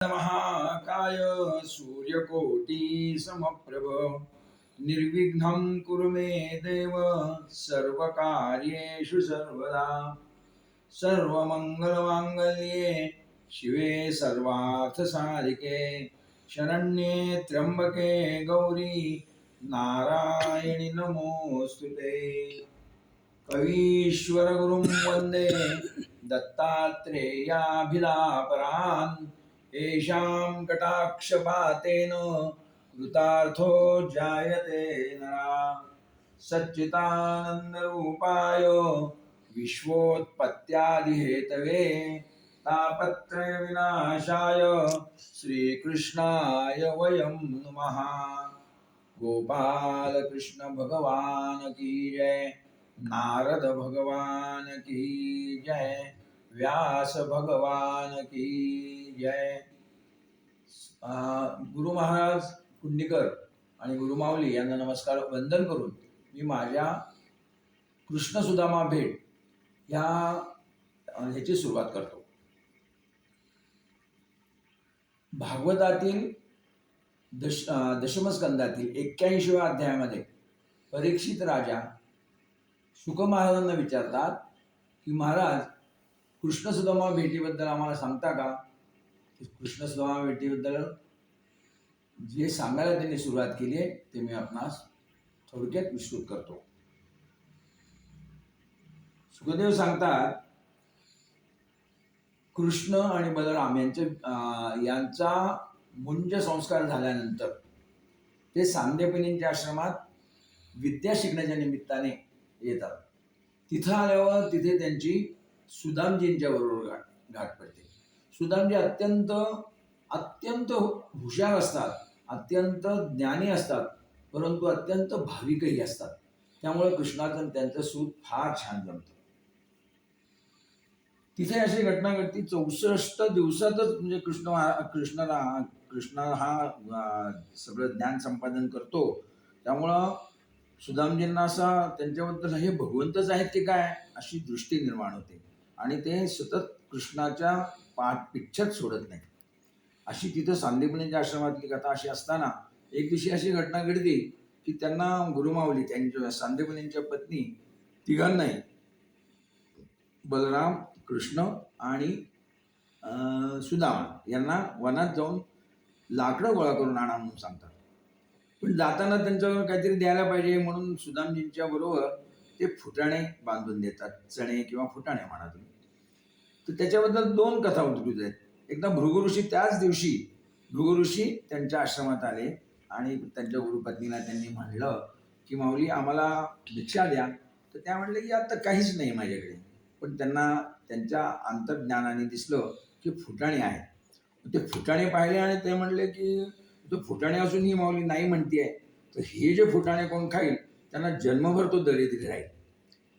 महाकाय सूर्यकोटि समप्रभ निर्विघ्नं कुरु मे देव सर्वकार्येषु सर्वदा सर्वमंगलमांगल्ये शिवे सर्वार्थसाधिके शरण्ये त्र्यंबके गौरी नारायणि नमोस्तुते। कवीश्वर गुरुं वंदे दत्तात्रेयाभिधापरान् येषां कटाक्षपातेन कृतार्थो जायते नरा। सच्चिदानन्दरूपाय विश्वोत्पत्त्यादिहेतवे तापत्रय विनाशाय श्रीकृष्णाय वयं नमः। गोपाल कृष्ण भगवान की जय, नारद भगवान की जय, व्यास भगवान की जय। गुरु महाराज कुंडीकर आणि गुरुमाऊली यांना नमस्कार वंदन करून मी माझ्या कृष्ण सुदामा भेट ह्याची सुरुवात करतो। भागवतातील दशमस्कंदातील 81व्या अध्यायामध्ये परीक्षित राजा शुक महाराजांना विचारतात की महाराज, कृष्ण सुदामा भेटीबद्दल आम्हाला सांगता का? कृष्ण सुदामा भेटीबद्दल जे सांगायला त्यांनी सुरुवात केली आहे ते मी आपणास थोडक्यात विस्तृत करतो। सुखदेव सांगतात, कृष्ण आणि बलराम यांचा मुंज संस्कार झाल्यानंतर ते सांदीपनीच्या आश्रमात विद्या शिकण्याच्या निमित्ताने येतात। तिथं आल्यावर तिथे त्यांची सुदामजींच्या बरोबर गाठ पडते। सुदामजी अत्यंत हुशार असतात, अत्यंत ज्ञानी असतात, परंतु अत्यंत भाविकही असतात। त्यामुळे कृष्णाचं त्यांचं सूत फार छान जमतं। तिथे अशी घटना घडती, 64 दिवसातच म्हणजे कृष्ण हा सगळं ज्ञान संपादन करतो। त्यामुळं सुदामजींना असा त्यांच्याबद्दल हे भगवंतच आहेत की काय अशी दृष्टी निर्माण होते आणि ते सतत कृष्णाच्या पिच्छत सोडत नाही। अशी तिथं सांदीपनीच्या आश्रमातली कथा अशी असताना एक दिवशी अशी घटना घडली की त्यांना गुरुमाऊली त्यांच्या सांदीपनीच्या पत्नी तिघांनाही बलराम, कृष्ण आणि सुदामा यांना वनात जाऊन लाकडं गोळा करून आणा म्हणून सांगतात। पण जाताना त्यांच्यावर काहीतरी द्यायला पाहिजे म्हणून सुदामजींच्या बरोबर ते फुटाणे बांधून देतात, चणे किंवा फुटाणे म्हणा तुम्ही। तर त्याच्याबद्दल 2 कथा उद्धृत आहेत। एकदा भृगुऋषी त्याच दिवशी भृगुऋषी त्यांच्या आश्रमात आले आणि त्यांच्या गुरुपत्नीला त्यांनी म्हणलं की माऊली आम्हाला भिक्षा द्या। तर त्या म्हणले की आता काहीच नाही माझ्याकडे। पण त्यांना त्यांच्या अंतर्ज्ञानाने दिसलं की फुटाणे आहेत। ते फुटाणे पाहिले आणि ते म्हणले की तो फुटाणे असून ही माऊली नाही म्हणतीये, तर हे जे फुटाणे कोण खाईल त्यांना जन्मभर तो दरिद्री राहील।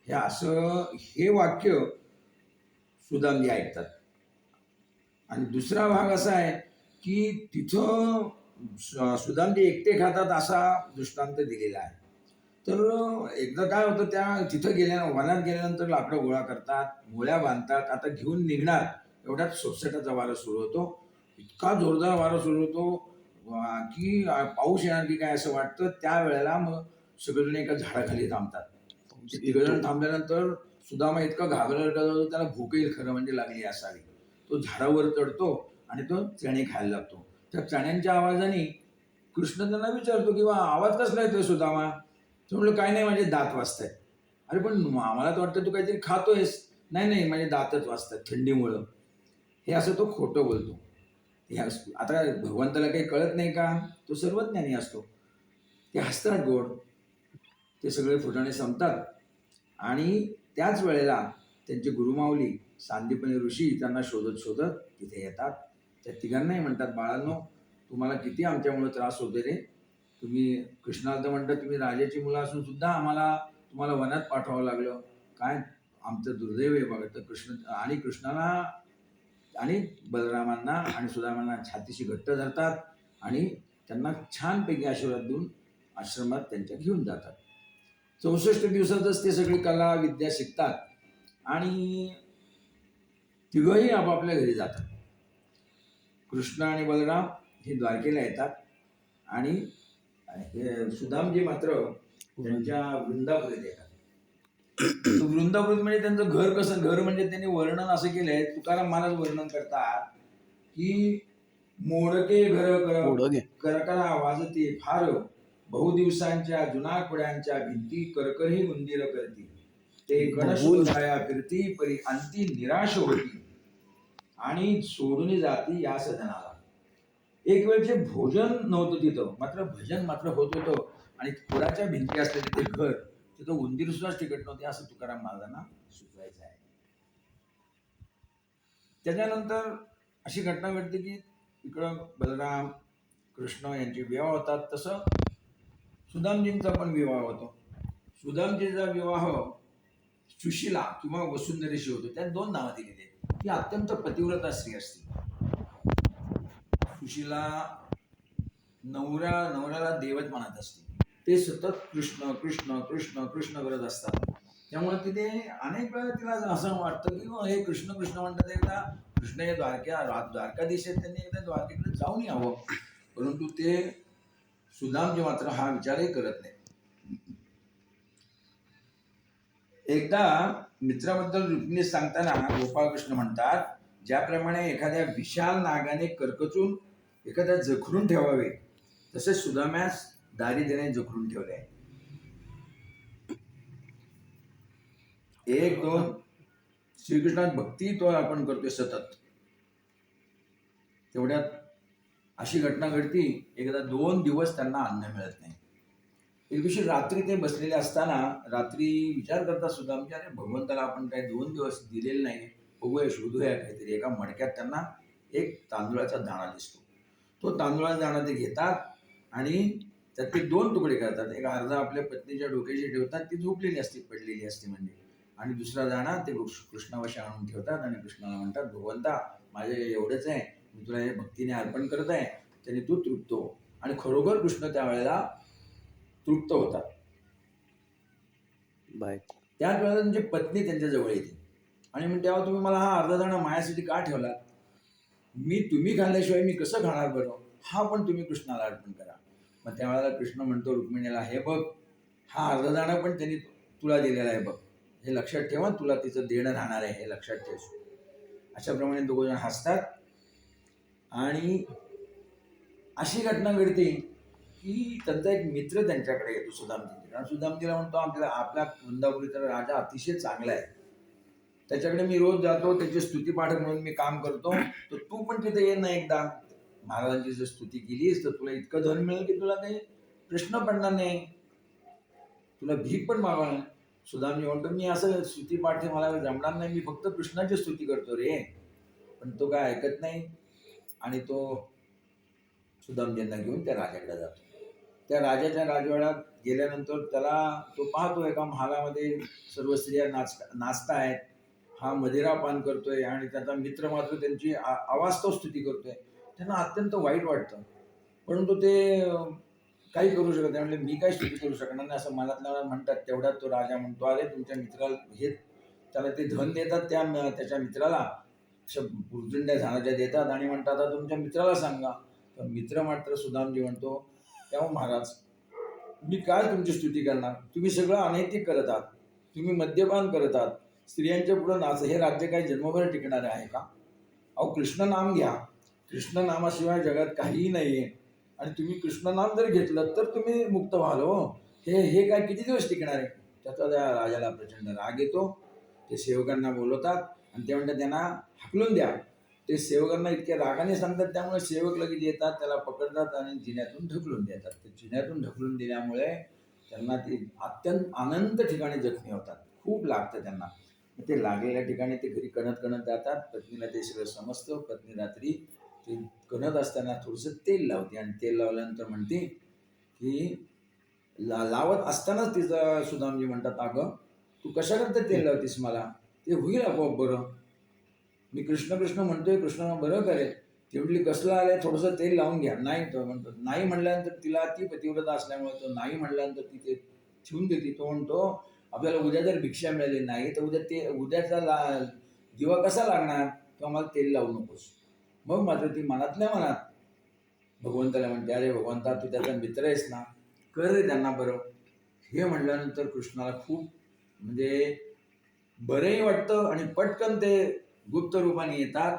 हे असं हे वाक्य सुदामजी ऐकतात। आणि दुसरा भाग असा आहे की तिथं सुदामजी एकटे खातात असा दृष्टांत दिलेला आहे। तर एकदा काय होतं, त्या तिथं वनात गेल्यानंतर लाकडं गोळा करतात, मोळ्या बांधतात, आता घेऊन निघणार एवढ्यात सोसाट्याचा वारा सुरू होतो। इतका जोरदार वारा सुरू होतो की पाऊस येणार की काय असं वाटतं। त्यावेळेला मग सगळेजण एका झाडाखाली थांबतात। तिघजण थांबल्यानंतर सुदामा इतका घाबरला होतो, त्याला भूक येईल खरं म्हणजे लागली असावी। तो झाडावर चढतो आणि तो चणे खायला लागतो। त्या चण्यांच्या आवाजाने कृष्ण त्यांना विचारतो की आवाज कसला येतोय सुदामा? तो म्हणलं काय नाही, माझे दात वाजतायत। अरे पण आम्हाला तर वाटतं तू काहीतरी खातोयस। नाही माझे दातच वाजतात थंडीमुळं। हे असं तो खोटं बोलतो। आता भगवंताला काही कळत नाही का? तो सर्वज्ञानी असतो। ते हसतात गोड। ते सगळे फुटाणे संपतात आणि त्याच वेळेला त्यांचे गुरुमाऊली सांदीपनी ऋषी त्यांना शोधत शोधत तिथे येतात। त्या तिघांनाही म्हणतात, बाळांनो तुम्हाला किती आमच्यामुळे त्रास होते रे। तुम्ही कृष्णाला तर म्हणतात तुम्ही राजाची मुलं असून सुद्धा आम्हाला तुम्हाला वनात पाठवावं लागलं। काय आमचं दुर्दैव आहे बघा। तर कृष्णाला आणि बलरामांना आणि सुदामांना छातीशी घट्ट धरतात आणि त्यांना छानपैकी आशीर्वाद देऊन आश्रमात त्यांच्या घेऊन जातात। 64 दिवसातच ते सगळी कला विद्या शिकतात आणि तिघंही आपापल्या घरी जातात। कृष्ण आणि बलराम हे द्वारकेला येतात आणि सुदामजी मात्र त्यांच्या वृंदापुरीत येतात. वृंदापुरीत म्हणजे त्यांचं घर कसं, घर म्हणजे त्यांनी वर्णन असं केलंय, तुकाराम महाराज वर्णन करतात की मोडके घर करकरा वाजते फार, बहुदिवसांच्या जुना कुड्यांच्या भिंती करकरही उंदीर करती, ते गणेश फिरती परी अंती निराश होती आणि सोडून जाती या सदनाला. एक वेळचे भोजन नव्हतं तिथं, मात्र भजन मात्र होत होतं आणि कुडाच्या भिंती असलेले ते घर, तिथं उंदीर सुद्धा टिकत नव्हते असं तुकाराम महाराजांना सुचवायचं आहे. त्याच्यानंतर अशी घटना घडते की इकडं बलराम कृष्ण यांचे विवाह होतात, तसं सुदामजींचा पण विवाह होतो. सुदामजीचा विवाह सुशिला किंवा वसुंधरेशी होतो. त्यात दोन नावं दिलेली आहेत. ती अत्यंत पतिव्रता स्त्री असते. सुशिला नवऱ्याला देवत मानत असते. ते सतत कृष्ण कृष्ण कृष्ण कृष्ण करत असतात. त्यामुळे तिथे अनेक वेळा तिला असं वाटतं की हे कृष्ण कृष्ण म्हणतात, एकदा कृष्ण हे द्वारकाधीश आहेत, त्यांनी एकदा द्वारकेकडे जाऊन यावं. परंतु ते सुदामजी मात्र हा विचारही करत नाही. एकदा मित्राबद्दल रुक्मिणी सांगताना गोपाळकृष्ण म्हणतात, ज्याप्रमाणे एखाद्या विशाल नागाने करकचून एखाद्या जखरून ठेवावे, तसे सुदाम्यास दारिद्र्याने जखरून ठेवले आहे. एक दोन श्रीकृष्णात भक्ती तो आपण करतोय सतत. तेवढ्यात अशी घटना घडती, एकदा 2 दिवस त्यांना अन्न मिळत नाही. एक दिवशी रात्री ते बसलेले असताना रात्री विचार करता सुदामजी, अरे भगवंताला आपण काही 2 दिवस दिलेले नाही, बघूया शोधूया काहीतरी. एका मडक्यात त्यांना एक तांदूळाचा दाणा दिसतो. तो तांदूळाचा दाणा ते घेतात आणि त्यात ते 2 तुकडे करतात. एक अर्धा आपल्या पत्नीच्या डोक्याशी ठेवतात, ती झोपलेली असते, पडलेली असते म्हणजे, आणि दुसरा दाणा ते कृष्णावशी आणून ठेवतात आणि कृष्णाला म्हणतात, भगवंता माझे एवढंच आहे, मी तुला हे भक्तीने अर्पण करत आहे, त्याने तू तृप्त हो. आणि खरोखर कृष्ण त्यावेळेला तृप्त होतात. त्याच वेळेला त्यांची पत्नी त्यांच्या जवळ येते आणि म्हणते, तेव्हा तुम्ही मला हा अर्धा दाणा माझ्यासाठी का ठेवला? तुम्ही खाल्ल्याशिवाय मी कसं खाणार बरं? हा पण तुम्ही कृष्णाला अर्पण करा. मग त्यावेळेला कृष्ण म्हणतो रुक्मिणीला, हे बघ, हा अर्धा दाणा पण त्यांनी तुला दिलेला आहे बघ, हे लक्षात ठेवा, तुला तिचं देणं राहणार आहे, हे लक्षात ठेव. अशाप्रमाणे दोघं जण हसतात आणि अशी घटना घडते की त्यांचा एक मित्र त्यांच्याकडे येतो सुदामजी, आणि सुदामजीला म्हणतो, आपल्या वृंदापुरीचा राजा अतिशय चांगला आहे, त्याच्याकडे मी रोज जातो, त्याची स्तुतीपाठक म्हणून मी काम करतो, तर तू पण तिथे ये ना एकदा. महाराजांची जर स्तुती केलीस तर तुला इतकं धन मिळेल की तुला काही प्रश्न पडणार नाही, तुला भीक पण मागणार नाही. सुदामजी म्हणतो, मी असं स्तुतीपाठ मला जमणार नाही, मी फक्त कृष्णाची स्तुती करतो रे. पण तो काय ऐकत नाही आणि तो सुदामजींना घेऊन त्या राजाकडे जातो. त्या राजाच्या राजवाड्यात गेल्यानंतर त्याला तो पाहतो, एका महालामध्ये सर्व स्त्रिया नाचता आहेत, हा मदिरापान करतोय आणि त्याचा मित्र मात्र त्यांची अवास्तव स्तुती करतोय. त्यांना अत्यंत वाईट वाटतं, परंतु ते काही करू शकत नाही. म्हणजे मी काही स्तुती करू शकणार नाही असं मनातल्या म्हणतात. तेवढ्यात तो राजा म्हणतो, अरे तुमच्या मित्राला हे, त्याला ते धन देतात त्याच्या मित्राला, भुर्जुंड्या झाडाच्या देतात आणि म्हणतात, आता तुमच्या मित्राला सांगा. तर मित्र मात्र सुदामजी म्हणतो, तेव्हा महाराज, मी काय तुमची स्तुती करणार? तुम्ही सगळं अनैतिक करत आहात, तुम्ही मद्यपान करत आहात, स्त्रियांच्या पुढे नाच, हे राज्य काही जन्मभर टिकणार आहे का? अहो कृष्ण नाम घ्या, कृष्ण नामाशिवाय जगात काहीही नाहीये, आणि तुम्ही कृष्ण नाम जर घेतलं तर तुम्ही मुक्त व्हाल हो. हे काय किती दिवस टिकणार आहे? त्याचा त्या राजाला प्रचंड राग येतो. ते सेवकांना बोलवतात आणि ते म्हणतात, त्यांना हाकलून द्या. ते सेवकांना इतक्या रागाने सांगतात, त्यामुळे सेवक लगेच येतात, त्याला पकडतात आणि जिन्यातून ढकलून देतात. ते जिन्यातून ढकलून दिल्यामुळे त्यांना ते अत्यंत अनंत ठिकाणी जखमी होतात, खूप लागतं त्यांना. ते लागलेल्या ठिकाणी ते घरी कणत जातात. पत्नीला ते सगळं समजतं. पत्नी रात्री ते कणत असताना थोडंसं तेल लावते आणि तेल लावल्यानंतर म्हणते की लावत असतानाच तिचं सुदामजी म्हणतात, अगं तू कशाकरता तेल लावतीस मला? ते होईल आपोआप बरं, मी कृष्ण कृष्ण म्हणतोय, कृष्ण बरं करेल. ती म्हटली, कसलं आलंय, थोडंसं तेल लावून घ्या. नाही, तो म्हणतो नाही. म्हणल्यानंतर तिला ती पतिव्रता असल्यामुळे तो नाही म्हणल्यानंतर ती ते ठेवून देते. तो म्हणतो, आपल्याला उद्या जर भिक्षा मिळाली नाही तर उद्याचा दिवा कसा लागणार, किंवा मला तेल लावू नकोस. मग मात्र ती मनातल्या मनात भगवंताला म्हणते, अरे भगवंता तू त्याचा मित्र आहेस ना, कर रे त्यांना बरं. हे म्हणल्यानंतर कृष्णाला खूप म्हणजे बरंही वाटतं आणि पटकन ते गुप्त रूपाने येतात.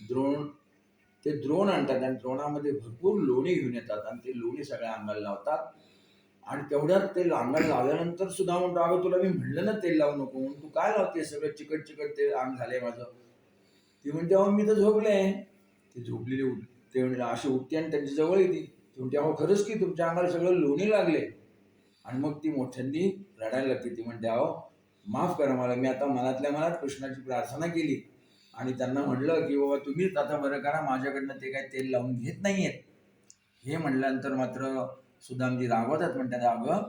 द्रोण आणतात आणि द्रोणामध्ये भरपूर लोणी घेऊन येतात आणि ते लोणी सगळ्या अंगाला लावतात. आणि तेवढ्यात ते अंगाला लावल्यानंतर सुद्धा म्हणतो, अगं तुला मी म्हणलं ना तेल लावू नको म्हणून, तू काय लावते, सगळं चिकट चिकट ते अंग झालंय माझं. ती म्हणते, अहो मी तर झोपले. ती झोपलेली ते म्हणजे अशी उठते आणि त्यांच्या जवळ येते. ती म्हणते, अहो खरंच की तुमच्या अंगाला सगळं लोणी लागले. आणि मग ती मोठ्यांनी रडायला लागते. ती म्हणते, अहो माफ करा मला, मी आता मनातल्या मनात कृष्णाची प्रार्थना केली आणि त्यांना म्हणलं की बाबा तुम्हीच आता बरं करा, माझ्याकडनं ते काय तेल लावून घेत नाहीयेत. हे म्हणल्यानंतर मात्र सुदामजी रागवतात. म्हणतात, अगं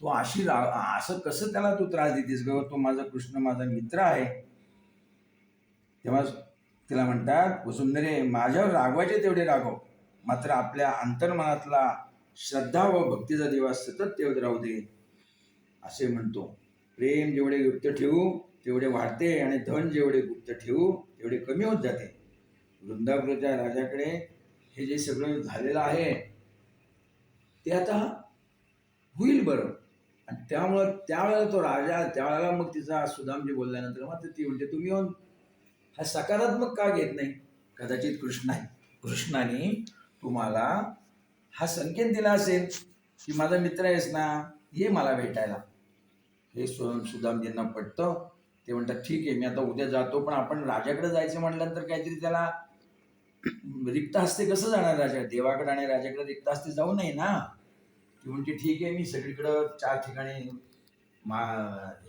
तू अशी असं कसं त्याला तू त्रास देतेस ग, तो माझा कृष्ण माझा मित्र आहे. तेव्हा तिला म्हणतात, वसुंधरे माझ्यावर रागवायचे तेवढे रागव, मात्र आपल्या अंतर्मनातला श्रद्धा व भक्तीचा दिवा सतत तेवढ राहू दे, असे म्हणतो. प्रेम जेवढे गुप्त ठेवू तेवढे वाढते आणि धन जेवढे गुप्त ठेवू तेवढे कमी होत जाते. वृंदावनाच्या राजाकडे हे जे सगळं झालेलं आहे ते आता होईल बरं. आणि त्यामुळं त्यावेळेला तो राजा, त्यावेळेला मग तिचा सुदामजी बोलल्यानंतर मात्र ती म्हणते, तुम्ही हा सकारात्मक का घेत नाही. कदाचित कृष्णाने तुम्हाला हा संकेत दिला असेल की माझा मित्र आहेस ना, ये मला भेटायला. हे सुदामजींना पटतं. ते म्हणतात, ठीक आहे मी आता उद्या जातो, पण आपण राजाकडे जायचं म्हटल्यानंतर काहीतरी त्याला रिक्त हस्ते कसं जाणार राजा, देवाकडे आणि राजाकडे रिक्त हस्ते जाऊ नये ना. ती म्हणते, ठीक आहे मी सगळीकडं 4 ठिकाणी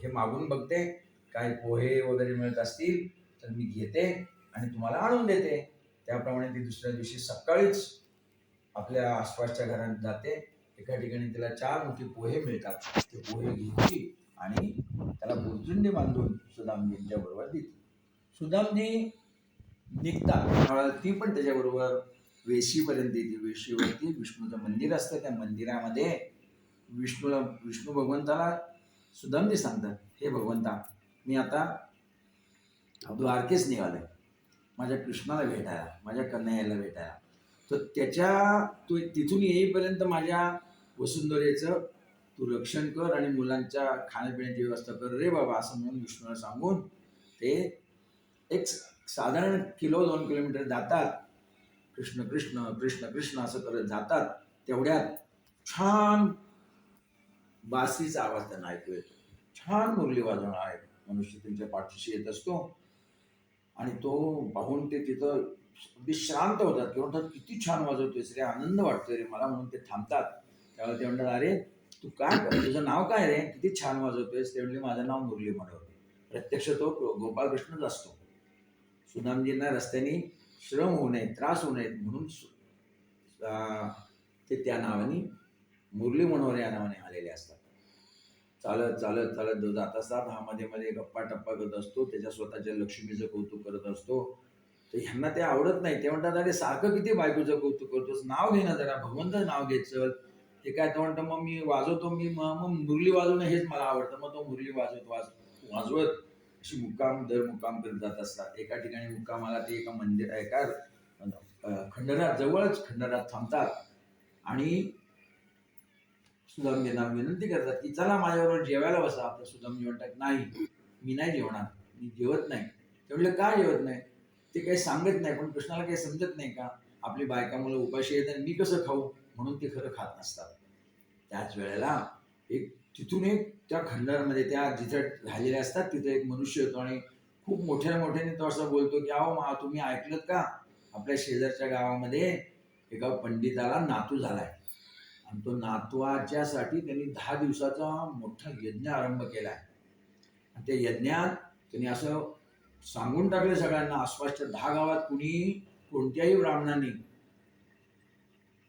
हे मागून बघते, काय पोहे वगैरे मिळत असतील तर मी घेते आणि तुम्हाला आणून देते. त्याप्रमाणे ती दुसऱ्या दिवशी सकाळीच आपल्या आसपासच्या घरात जाते. एका ठिकाणी तिला 4 मोठे पोहे मिळतात. ते पोहे घ्यायची आणि त्याला बुरजुंडी बांधून सुदामजींच्या बरोबर देते. सुदामजी निघतात, ती पण त्याच्याबरोबर वेशीपर्यंत येते. वेशीवरती विष्णूचं मंदिर असतं. त्या मंदिरामध्ये विष्णू भगवंताला सुदामजी सांगतात, हे भगवंता मी आता द्वारकेस निघालोय माझ्या कृष्णाला भेटायला, माझ्या कन्हैयाला भेटायला. तर तिथून येईपर्यंत माझ्या वसुंधरेचं तू रक्षण कर आणि मुलांच्या खाण्यापिण्याची व्यवस्था कर रे बाबा, असं म्हणून विष्णूला सांगून ते एक साधारण 1-2 किलोमीटर जातात. कृष्ण कृष्ण कृष्ण कृष्ण असं करत जातात. तेवढ्यात छान बासरीचा आवाज त्यांना ऐकू येतो. छान मुरली वाजवणार आहे मनुष्य त्यांच्या पाठीशी येत असतो आणि तो पाहून ते तिथं अगदी शांत होतात. किंवा म्हणतात, किती छान वाजवतोयस रे, आनंद वाटतोय रे मला, म्हणून ते थांबतात. त्यावेळेला ते म्हणतात, अरे तू काय, तुझं नाव काय रे, किती छान वाजवतोयस. ते म्हणले, माझं नाव मुरली मनोहर. प्रत्यक्ष तो गोपाळकृष्णच असतो. सुदामजींना रस्त्याने श्रम होऊ नये, त्रास होऊ नयेत म्हणून ते त्या नावाने मुरली मनोहर या नावाने आलेले असतात. चालत चालत चालत जात असतात. हा मध्ये मध्ये गप्पा टप्पा करत असतो, त्याच्या स्वतःच्या लक्ष्मीचं कौतुक करत असतो. तर ह्यांना ते आवडत नाही. ते म्हणतात, अरे सारखं किती बायकोचं कौतुक करतोस, नाव घे ना जरा, भगवंताचं नाव घे चल. ते काय, तो म्हणतो मग मी वाजवतो, मग मुरली वाजवणं हेच मला आवडतं. मग तो मुरली वाजवत अशी दर मुक्काम करत जात असतात. एका ठिकाणी मुक्कामाला ते एका खंडरात, जवळच खंडरात थांबतात आणि सुदामजींना विनंती करतात की चला माझ्याबरोबर जेवायला बसा. तर सुदामजी म्हणतात, नाही मी नाही जेवणार, मी जेवत नाही. ते म्हणले, का जेवत नाही. ते काही सांगत नाही, पण कृष्णाला काही समजत नाही का, आपली बायका मुलं उपाशी येत आणि मी कसं खाऊ, म्हणून ते खरं खात नसतात. त्याच वेळेला तिथून त्या खंडारमध्ये त्या जिथे राहिलेले असतात तिथे एक मनुष्य येतो आणि खूप मोठ्याने तो असं बोलतो की, अहो तुम्ही ऐकलं का, आपल्या शेजारच्या गावामध्ये एका पंडिताला नातू झालाय आणि तो नातवाच्यासाठी त्यांनी 10 दिवसाचा मोठा यज्ञ आरंभ केलाय. आणि त्या यज्ञात त्यांनी असं सांगून टाकले सगळ्यांना, आसपासच्या 10 गावात कोणत्याही ब्राह्मणांनी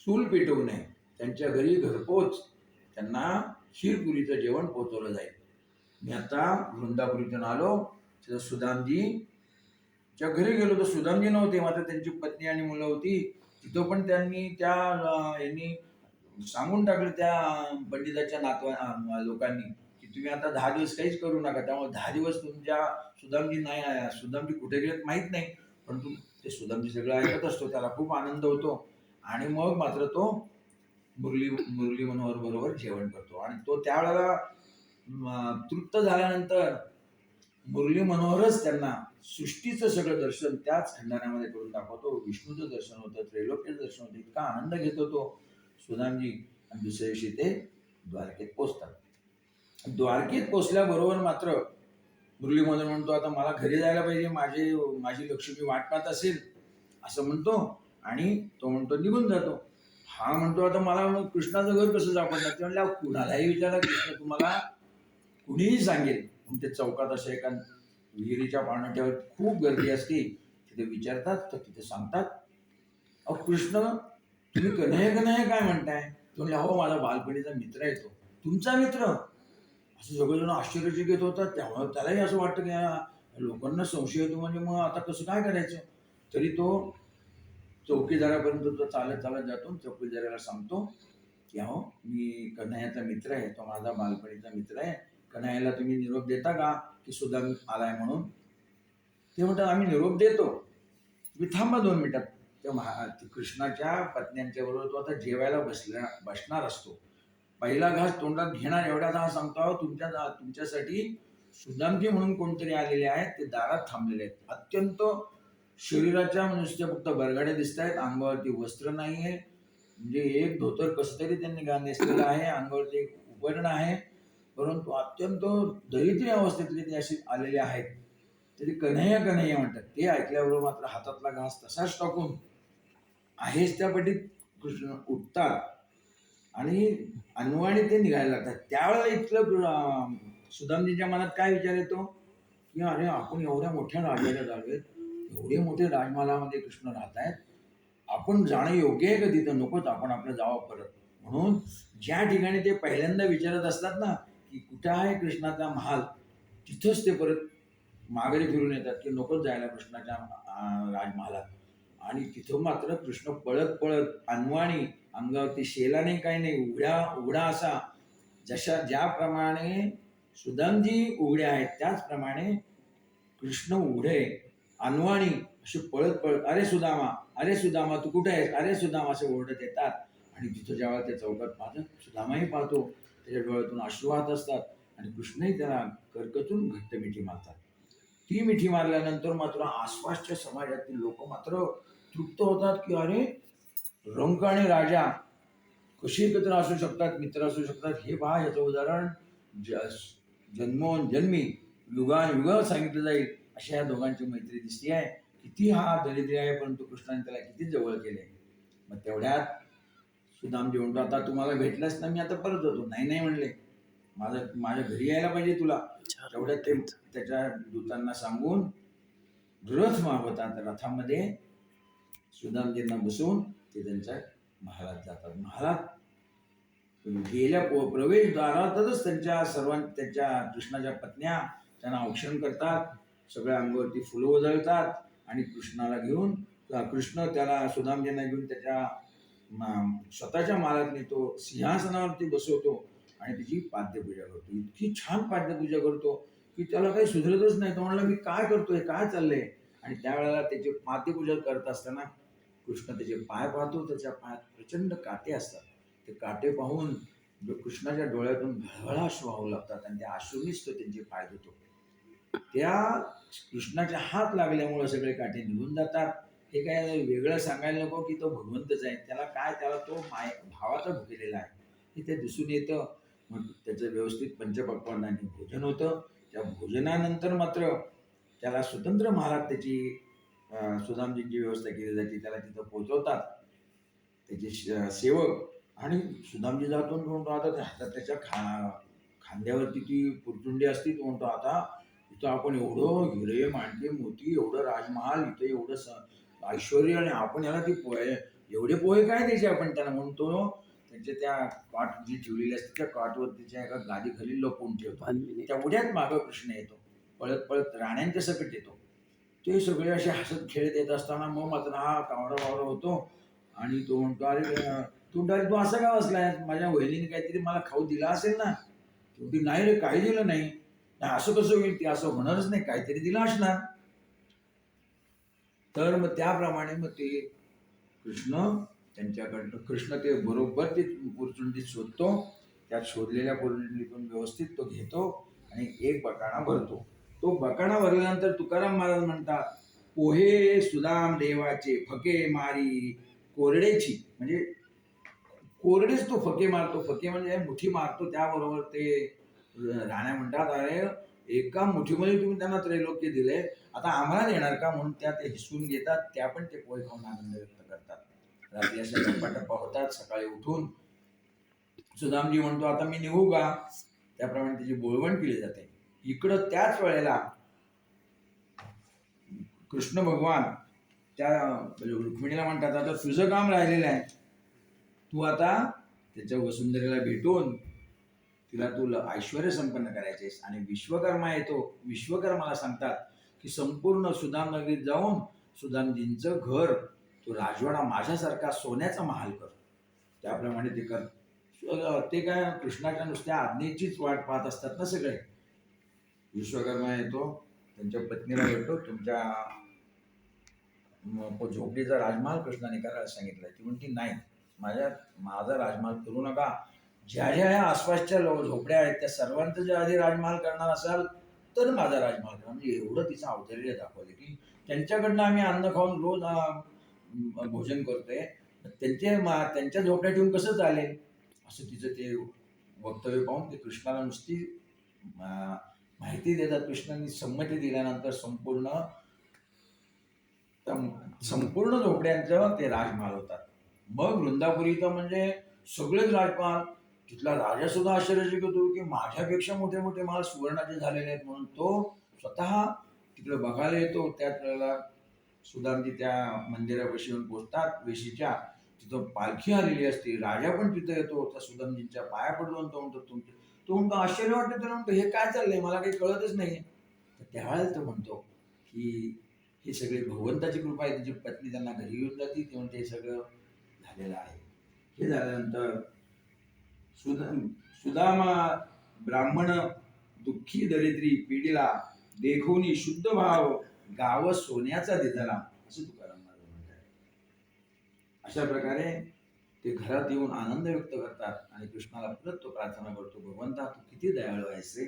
चूल पेटवू नये. त्यांच्या घरी घरपोच त्यांना क्षीरपुरीचं जेवण पोचवलं जाईल. मी आता वृंदापुरीतून आलो, तिथं सुदामजीच्या घरी गेलो तर सुदामजी नव्हते, मात्र त्यांची पत्नी आणि मुलं होती. तिथं पण त्यांनी यांनी सांगून टाकलं त्या पंडिताच्या लोकांनी की तुम्ही आता 10 दिवस काहीच करू नका. त्यामुळे 10 दिवस तुमच्या सुदामजी कुठे गेलेत माहीत नाही, परंतु ते सुदामजी सगळं ऐकत असतो, त्याला खूप आनंद होतो. आणि मग मात्र तो मुरली मुरली मनोहर बरोबर जेवण करतो. आणि तो त्यावेळेला तृप्त झाल्यानंतर मुरली मनोहरच त्यांना सृष्टीचं सगळं दर्शन त्याच खंडाऱ्यामध्ये करून दाखवतो. विष्णूचं दर्शन होतं, त्रैलोक्याचं दर्शन होतं. इतका आनंद घेतो तो सुदामजी. आणि दुसऱ्या दिवशी ते द्वारकेत पोचतात. द्वारकेत पोचल्याबरोबर मात्र मुरली मनोहर म्हणतो, आता मला घरी जायला पाहिजे, माझी लक्ष्मी वाट पाहत असेल, असं म्हणतो. आणि तो म्हणतो निघून जातो. हा म्हणतो, आता मला कृष्णाचं घर कसं सापडणार? ते म्हणल्या, कुणालाही विचारा, कृष्ण तुम्हाला कुणीही सांगेल. ते चौकात अशा एका विहिरीच्या पाण्यावर खूप गर्दी असते, तिथे विचारतात तर तिथे सांगतात. अहो कृष्ण, तुम्ही कन्हैया कन्हैया काय म्हणताय? म्हणले, हो माझा बालपणीचा मित्र आहे तो. तुमचा मित्र? असं सगळेजण आश्चर्यचकित होतात. त्यामुळे त्यालाही असं वाटतं की लोकांना संशय येतो, म्हणजे मग आता कसं काय करायचं? तरी तो चौकीदारापर्यंत तो चालत चालत जातो. चौकीदाराला सांगतो की अहो मी कन्हैयाचा मित्र आहे, तो माझा बालपणीचा मित्र आहे. कन्हैयाला तुम्ही निरोप देता का की सुदाम आलाय म्हणून? ते म्हणतात आम्ही निरोप देतो, तुम्ही थांबा 2 मिनिटात. त्या कृष्णाच्या पत्न्यांच्या बरोबर तो आता जेवायला बसणार असतो. पहिला घास तोंडात घेणार एवढ्यात हा सांगतो, तुमच्यासाठी सुदामजी म्हणून कोणतरी आलेले आहेत, ते दारात थांबलेले आहेत. अत्यंत शरीराच्या नुसत्या फक्त बरगाड्या दिसत आहेत, अंगावरती वस्त्र नाही आहे. म्हणजे एक धोतर कसं तरी त्यांनी नेसलेलं आहे, अंगावरती एक उपरण आहे, परंतु अत्यंत दरिद्री अवस्थेतले ते असे आलेले आहेत. तरी कन्हैया कन्हैया म्हणतात. ते ऐकल्याबरोबर मात्र हातातला घास तसाच टाकून आहेच त्या पटीत कृष्ण उठतात आणि अनवाणी ते निघायला लागतात. त्यावेळेला इथलं सुदामजींच्या मनात काय विचार येतो की अरे आपण एवढ्या मोठ्या राजाला झालोय, एवढे मोठे राजमहालामध्ये कृष्ण राहत आहेत, आपण जाणं योग्य आहे का तिथं? नकोच, आपण आपलं जावं परत. म्हणून ज्या ठिकाणी ते पहिल्यांदा विचारत असतात ना की कुठे आहे कृष्णाचा महाल, तिथंच ते परत माघारी फिरून येतात की नकोच जायला कृष्णाच्या राजमहालात. आणि तिथं मात्र कृष्ण पळत पळत अनवाणी, अंगावरती शेला नाही, काही नाही, उघडा असा, ज्याप्रमाणे सुदामजी उघडे आहेत त्याचप्रमाणे कृष्ण उघडे अनवाणी असे पळत पळत अरे सुदामा तू कुठे आहेस, अरे सुदामा असे ओरडत येतात. आणि तिथं जेव्हा त्या चौकात पाहतात, सुदामाही पाहतो, त्याच्या डोळ्यातून अश्रू वाहत असतात. आणि कृष्णही त्याला करकचून घट्ट मिठी मारतात. ती मिठी मारल्यानंतर मात्र आसपासच्या समाजातील लोक मात्र तृप्त होतात की अरे रंक आणि राजा कशी एकत्र असू शकतात, मित्र असू शकतात. हे पहा, याचं उदाहरण जन्मोजन्मी युगानुयुग सांगितलं जाईल. अशा या दोघांची मैत्री दिसती आहे. किती हा दरिद्री आहे, परंतु कृष्णाने त्याला किती जवळ केले. मग तेवढ्यात सुदामजी म्हणतो, आता तुम्हाला भेटलाच ना, मी आता परत जातो. नाही म्हणले, माझ्या घरी यायला पाहिजे तुला. तेवढ्यात ते त्याच्या दूतांना सांगून रथ मागवतात. रथामध्ये सुदामजींना बसवून ते त्यांच्या महालात जातात. महालात गेल्या प्रवेशद्वारातच त्यांच्या कृष्णाच्या पत्न्या त्यांना औक्षण करतात. सगळ्या अंगावरती फुलं उधळतात आणि कृष्णाला घेऊन कृष्ण त्याला सुदामजींना घेऊन त्याच्या स्वतःच्या महालात नेतो, सिंहासनावरती बसवतो आणि त्याची पाद्यपूजा करतो. इतकी छान पाद्यपूजा करतो की त्याला काही सुधरतच नाही. तो म्हणला, मी काय करतोय, काय चाललंय? आणि त्यावेळेला त्याची पाद्यपूजा करत असताना कृष्ण त्याचे पाय पाहतो. त्याच्या पायात प्रचंड काटे असतात. ते काटे पाहून कृष्णाच्या डोळ्यातून घळघळा अश्रू वाहू लागतात आणि त्या अश्रूनीच तो त्यांचे पाय धुतो. त्या कृष्णाच्या हात लागल्यामुळे सगळे काटे निघून जातात. हे काय वेगळं सांगायला नको की तो भगवंतच आहे, त्याला तो भावाचा भुकेलेला आहे हे ते दिसून येतं. मग त्याचं व्यवस्थित पंचपक्वान्नांनी भोजन होतं. त्या भोजनानंतर मात्र त्याला स्वतंत्र महालात त्याची सुदामजींची व्यवस्था केली जाते. त्याला तिथं पोहोचवतात त्याचे सेवक. आणि सुदामजी जातो म्हणतो, आता त्याच्या खांद्यावरती ती पुरचुंडी असती. तो म्हणतो, आता इथं आपण एवढं हिरे मांडले मोती, एवढं राजमहाल, इथं एवढं ऐश्वर्य, आणि आपण याला ती एवढे पोहे काय द्यायचे आपण त्याला? म्हणतो त्यांच्या त्या काठ जी ठेवलेली असते त्या काठवर त्याच्या एका गादीखाली लपवून ठेवतो. तेवढ्यात मागं कृष्ण येतो, पळत पळत राण्यांच्या सकट येतो. ते सगळे असे हसत खेळत येत असताना मग मात्र हा कावडा वावडा होतो. आणि तो म्हणतो, अरे तू असं का बसलाय? माझ्या वहिनीने काहीतरी मला खाऊ दिला असेल ना? शेवटी नाही रे, काही दिलं नाही. असं कसं होईल? ते असं होणारच नाही, काहीतरी दिलं असणार. तर मग त्याप्रमाणे मग ते कृष्ण त्यांच्याकडनं कृष्ण ते बरोबर ते पोरचुंडीत शोधतो. त्या शोधलेल्या पोरचुंडीतून व्यवस्थित तो घेतो आणि एक बकाणा भरतो. तो बकाणा भरल्यानंतर तुकाराम महाराज म्हणतात, पोहे सुदाम देवाचे फके मारी कोरडेची, म्हणजे कोरडेच तो फके मारतो. फके म्हणजे मुठी मारतो. त्याबरोबर ते राण्या म्हणतात, अरे एका मुठीमध्ये तुम्ही त्यांना त्रैलोक्य दिले, आता आम्हाला देणार का? म्हणून त्या ते हिसकून घेतात. त्या पण ते पोहे खाऊन आनंद व्यक्त करतात. रात्री अशा टप्पा होतात. सकाळी उठून सुदामजी म्हणतो, आता मी निघू का? त्याप्रमाणे त्याची बोळवण केली जाते. इकडं त्याच वेळेला कृष्ण भगवान त्या रुक्मिणीला म्हणतात, आता तुझं काम राहिलेलं आहे, तू आता त्याच्या वसुंधरेला भेटून तिला तू ऐश्वर संपन्न करायचेस. आणि विश्वकर्मा येतो. विश्वकर्माला सांगतात की संपूर्ण सुदाम नगरीत जाऊन सुदामजींचं घर, तो राजवाडा माझ्यासारखा सोन्याचा महाल कर. त्याप्रमाणे ते कर. ते काय कृष्णाच्या नुसत्या आज्ञेचीच वाट पाहत असतात ना सगळे. विश्वकर्मा येतो, त्यांच्या पत्नीला भेटतो, तुमच्या झोपडीचा राजमहाल कृष्णाने करायला सांगितलं. ती म्हणती नाही, माझा राजमहाल करू नका. ज्या ज्या आसपासच्या झोपड्या आहेत त्या सर्वांचं जे आधी राजमहाल करणार असाल तर माझा राजमहाल करा. म्हणजे एवढं तिचं औदार्य दाखवलं की त्यांच्याकडनं आम्ही अन्न खाऊन रोज भोजन करतोय, त्यांच्या झोपड्या ठेवून कसं चालेल, असं तिचं ते वक्तव्य पाहून ते कृष्णाला नुसती माहिती देतात. कृष्णाने संमती दिल्यानंतर संपूर्ण झोपड्यांचं ते राजमहाल होतात. मग वृंदापुरीचं म्हणजे सगळेच राजमहाल. तिथला राजा सुद्धा आश्चर्यचकित होतो की माझ्यापेक्षा मोठे मोठे महाल सुवर्णाचे झालेले आहेत. म्हणून तो स्वतः तिकडे बघायला येतो. त्याच वेळेला सुदामजी त्या मंदिरापाशी येऊन पोचतात. वेशीच्या तिथं पालखी आलेली असते. राजा पण तिथं येतो. त्या सुदामजींच्या पाया पडून तो म्हणतो आश्चर्य वाटतं. त्याला म्हणतो, हे काय चाललंय, मला काही कळतच नाही. तर त्यावेळेला तो म्हणतो की हे सगळे भगवंताची कृपा आहे. त्याची पत्नी त्यांना घरी घेऊन जाते. ते म्हणते हे सगळं झालेलं आहे. हे झाल्यानंतर सुदामा ब्राह्मण दुःखी दरिद्री पिढीला देखोनी शुद्ध भाव गाव सोन्याचा दिसला, असं तुकाराम महाराज म्हणतात. अशा प्रकारे ते घरात येऊन आनंद व्यक्त करतात आणि कृष्णाला परत तो प्रार्थना करतो, भगवंता तू किती दयाळू आहेस रे.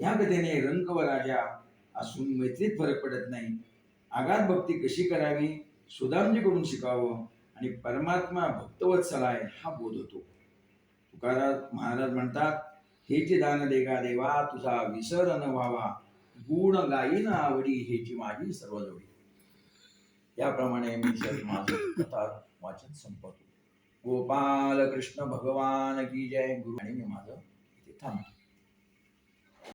या कथेने रंक व राजा असून मैत्रीत फरक पडत नाही. आगाध भक्ती कशी करावी सुदामजीकडून शिकावं आणि परमात्मा भक्तवत्सल आहे हा बोध होतो. तुकाराम महाराज म्हणतात, हेची दान देगा देवा तुझा विसर न व्हावा, गुण गायीन आवडी हेची माझी सर्व जोडी. याप्रमाणे मी माझं कथा वाचन संपवतो. गोपाल कृष्ण भगवान की जय. गुरु आणि मी माझं इथे थांबतो.